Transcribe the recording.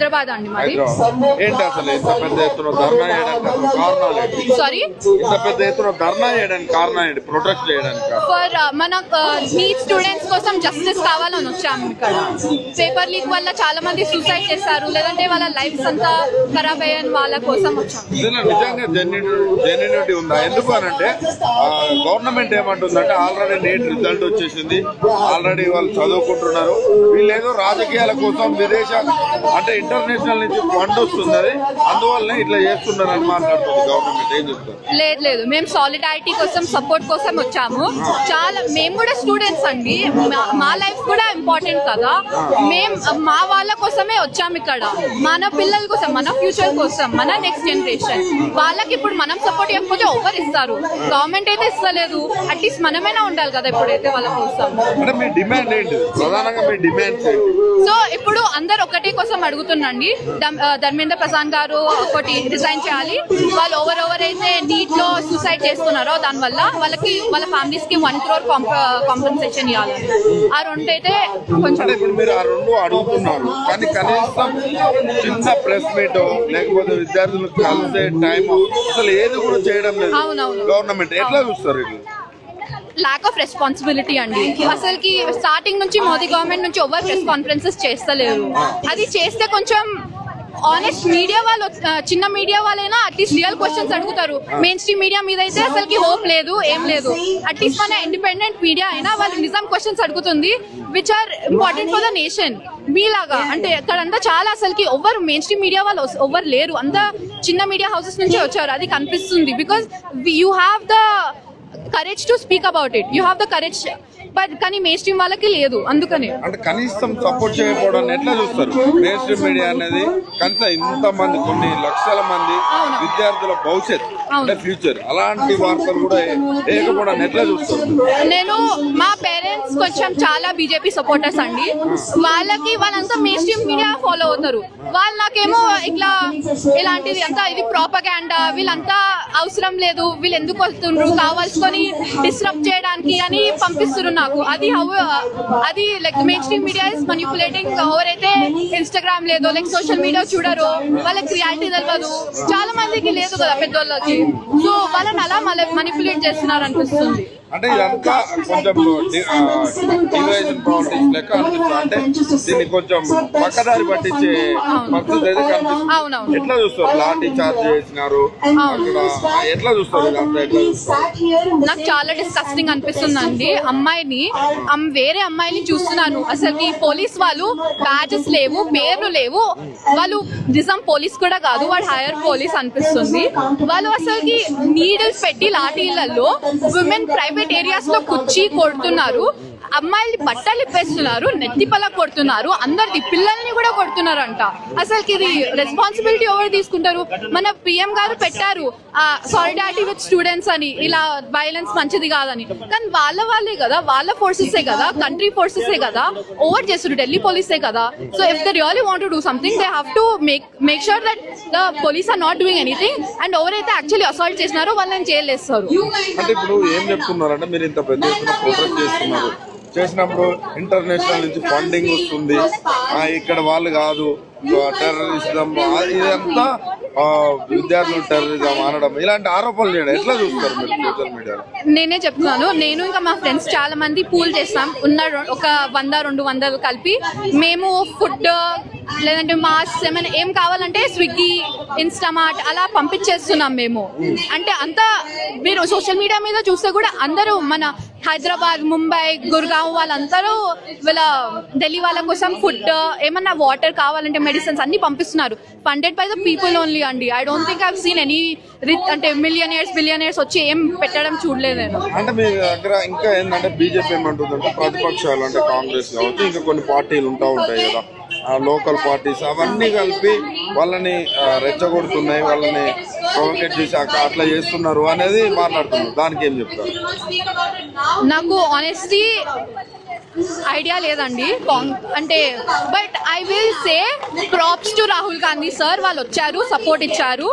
హైదరాబాద్ అండి మాది. ఏంటి అసలు ఇంత పెద్ద ఎత్తున ధర్నా చేయడానికి కారణాలు ఏంటి? సారీ, ఇంత పెద్ద ఎత్తున ధర్నా చేయడానికి కారణం ఏంటి? ప్రొటెస్ట్ చేయడానికి ఫర్ మన నీట్ స్టూడెంట్స్ కోసం జస్టిస్ కావాలని వచ్చాము. ఇక్కడ పేపర్ లీక్ వల్ల చాలా మంది సూసైడ్ చేస్తారు, లేదంటే వాళ్ళ లైఫ్స్ అంతా ఖరాబ్ అయ్యని వాళ్ళ కోసం వచ్చాము. నిజంగా జెన్యూనిటీ ఉందా? ఎందుకు అనంటే గవర్నమెంట్ ఏమంటుందంటే ఆల్రెడీ నీట్ రిజల్ట్ వచ్చేసింది, ఆల్రెడీ వాళ్ళు చదువుకుంటున్నారు, వీళ్ళేదో రాజకీయాల కోసం అంటే ఇంటర్నేషనల్ నుంచి ఫండ్ వస్తుంది, అందువల్లనే ఇట్లా చేస్తున్నారని మాట్లాడుతుంది గవర్నమెంట్. ఏం చెప్తారు? లేదు, మేము సాలిడారిటీ కోసం, సపోర్ట్ కోసం వచ్చాము. చాలా మేము కూడా స్టూడెంట్స్ అండి, మా లైఫ్ కూడా ఇంపార్టెంట్ కదా. మేము మా వాళ్ళ కోసమే వచ్చాము ఇక్కడ, మన పిల్లల కోసం, మన ఫ్యూచర్ కోసం, మన నెక్స్ట్ జనరేషన్ వాళ్ళకి. ఇప్పుడు మనం సపోర్ట్ ఇవ్వకపోతే ఎవరు ఇస్తారు? గవర్నమెంట్ అయితే ఇస్తలేదు, అట్లీస్ట్ మనమైనా ఉండాలి కదా ఇప్పుడైతే వాళ్ళ కోసం. మీ డిమాండ్ ఏంటి? ప్రధానంగా మీ డిమాండ్స్ ఏంటి? సో ఇప్పుడు అందరు ఒకటే కోసం అడుగుతున్నాండి, ధర్మేంద్ర ప్రసాద్ గారు ఒకటి రిజైన్ చేయాలి. వాళ్ళు ఎవరైతే నీట్ లో సూసైడ్ చేస్తున్నారో దానివల్ల వాళ్ళకి, వాళ్ళ ఫ్యామిలీస్ కి 1 crore కాంపెన్సేషన్ ఇవ్వాలి. ఆ రెండు అయితే కొంచెం. ఇప్పుడు మీరు ఆ రెండు అడుగుతున్నారు, కానీ కనీసం చిన్న ప్రెస్ మీట్ లేకపోతే విద్యార్థులు కలిసే టైం అసలు ఏది కూడా చేయడం లేదు. అవునవును, గవర్నమెంట్ ఎట్లా చూస్తారు? ల్యాక్ ఆఫ్ రెస్పాన్సిబిలిటీ అండి. అసలుకి స్టార్టింగ్ నుంచి మోదీ గవర్నమెంట్ నుంచి ఎవరు ప్రెస్ కాన్ఫరెన్సెస్ చేస్తలేరు. అది చేస్తే కొంచెం ఆనెస్ట్ మీడియా వాళ్ళు, చిన్న మీడియా వాళ్ళైనా అట్లీస్ట్ రియల్ క్వశ్చన్స్ అడుగుతారు. మెయిన్ స్ట్రీమ్ మీడియా మీద అయితే అసలుకి హోప్ లేదు, ఏం లేదు. అట్లీస్ట్ మన ఇండిపెండెంట్ మీడియా అయినా వాళ్ళు నిజాం క్వశ్చన్స్ అడుగుతుంది, which are important for the nation. మీలాగా అంటే ఇక్కడంతా చాలా అసలుకి ఎవరు మెయిన్ స్ట్రీమ్ మీడియా వాళ్ళు ఎవరు లేరు, అంతా చిన్న మీడియా హౌసెస్ నుంచి వచ్చారు. అది కనిపిస్తుంది, because you have the courage to speak about it. You have the courage, but కానీ మెయిన్ స్ట్రీమ్ వాళ్ళకి లేదు. అందుకనే అంటే కనీసం సపోర్ట్ చేయకపోవడం ఎట్లా చూస్తారు? మెయిన్ స్ట్రీమ్ మీడియా అనేది కనీసం ఇంత మంది, కొన్ని లక్షల మంది విద్యార్థుల భవిష్యత్ అంటే ఫ్యూచర్, అలాంటి వార్తలు కూడా వేయకపోవడం ఎట్లా చూస్తారు? నేను మా పేరెంట్స్ కొంచెం చాలా బీజేపీ సపోర్టర్స్ అండి. వాళ్ళంతా మెయిన్ స్ట్రీమ్ మీడియా ఫాలో అవుతారు. వాళ్ళు నాకేమో ఇట్లా ఇలాంటిది అంతా ఇది ప్రాపగాండా, వీళ్ళంతా అవసరం లేదు, వీళ్ళు ఎందుకు వస్తుండ్రు కావాల్సుకొని డిస్టర్బ్ చేయడానికి అని పంపిస్తున్నారు నాకు. అది like mainstream media is manipulating. ఎవరైతే ఇన్స్టాగ్రామ్ లేదో, లైక్ సోషల్ మీడియా చూడరో వాళ్ళకి రియాలిటీ తెలియదు. చాలా మందికి లేదు కదా పెద్దోళ్ళకి, సో వాళ్ళని అలా మనిపులేట్ చేస్తున్నారు అనిపిస్తుంది. అంటే ఇదంతా కొంచెం డివైజన్ పాలిటిక్స్ లెక్క అనిపిస్తుంది. అంటే దీన్ని కొంచెం పక్కదారి పట్టించే పరిస్థితి అయితే కనిపిస్తుంది. ఎట్లా చూస్తారు? లాఠీ చార్జ్ చేసినారు అక్కడ, ఎట్లా చూస్తారు? నాకు చాలా డిస్కస్టింగ్ అనిపిస్తుంది అండి. వేరే అమ్మాయిని చూస్తున్నాను, అసలు పోలీస్ వాళ్ళు బ్యాచెస్ లేవు, పేర్లు లేవు, వాళ్ళు నిజం పోలీస్ కూడా కాదు, వాడు హైయర్ పోలీస్ అనిపిస్తుంది. వాళ్ళు అసలుకి నీడిల్స్ పెట్టి లాఠీలలో విమెన్ ప్రైవేట్ ఏరియాస్ లో కుచ్చి కొడుతున్నారు, అమ్మాయిలు బట్టలు ఇప్పేస్తున్నారు, నెత్తిపల కొడుతున్నారు, అందరి పిల్లల్ని కూడా కొడుతున్నారంట. అసలుకి ఇది రెస్పాన్సిబిలిటీ ఎవరు తీసుకుంటారు? మన పిఎం గారు పెట్టారు సాలిడారిటీ విత్ స్టూడెంట్స్ అని, ఇలా వైలెన్స్ మంచిది కాదని. కానీ వాళ్ళే కదా, వాళ్ళ ఫోర్సెసే కదా, కంట్రీ ఫోర్సెసే కదా ఓవర్ చేస్తారు, ఢిల్లీ పోలీసే కదా. So if they really want to do something, they have to make sure that the police are not doing anything, and ఎవరైతే యాక్చువల్లీ అసాల్ట్ చేసినారో వాళ్ళని జైలు వేస్తారు. అంటే ఇప్పుడు ఏం చెప్తున్నారంటే, మీరు ఇంత పెద్ద ఎత్తున ప్రొటెస్ట్ చేస్తున్నారు, చేసినప్పుడు ఇంటర్నేషనల్ నుంచి ఫండింగ్ వస్తుంది, ఇక్కడ వాళ్ళు కాదు టెర్రరిజం, ఇదంతా విద్యార్థులు టెర్రరిజం అనడం, ఇలాంటి ఆరోపణలు చేయడం ఎట్లా చూస్తారు మీరు సోషల్ మీడియాలో? నేనే చెప్తున్నాను, నేను ఇంకా మా ఫ్రెండ్స్ చాలా మంది పూల్ చేస్తాం, ఒక 100-200 కలిపి మేము ఫుడ్ లేదంటే మాస్క్ ఏమైనా ఏం కావాలంటే స్విగ్గీ, ఇన్స్టామార్ట్ అలా పంపించేస్తున్నాం మేము. అంటే అంతా మీరు సోషల్ మీడియా మీద చూస్తే కూడా అందరూ మన హైదరాబాద్, ముంబై, గుర్గావ్ వాళ్ళందరూ వీళ్ళ ఢిల్లీ వాళ్ళ కోసం ఫుడ్, ఏమన్నా వాటర్ కావాలంటే మెడిసిన్స్ అన్ని పంపిస్తున్నారు, funded by the people only అండి. I don't think I've seen any అంటే బిలియనర్స్ వచ్చి ఏం పెట్టడం చూడలేదు నేను. అంటే మీ దగ్గర ఇంకా ఏంటంటే బీజేపీ ఏమంటుందంటే ప్రతిపక్షాలు అంటే కాంగ్రెస్ కావచ్చు, ఇంకా కొన్ని పార్టీలు ఉంటాయి కదా, లోకల్ పార్టీస్, అవన్నీ కలిపి వాళ్ళని రెచ్చగొడుతున్నాయి, వాళ్ళని ప్రొవోకేట్ చేసి అట్లా చేస్తున్నారు అనేది మాట్లాడుతున్నారు. దానికి ఏం చెప్తారు? నాకు ఆనెస్ట్లీ ఐడియా లేదండి, అంటే but I will say props to Rahul Gandhi sir. వాళ్ళు వచ్చారు, సపోర్ట్ ఇచ్చారు.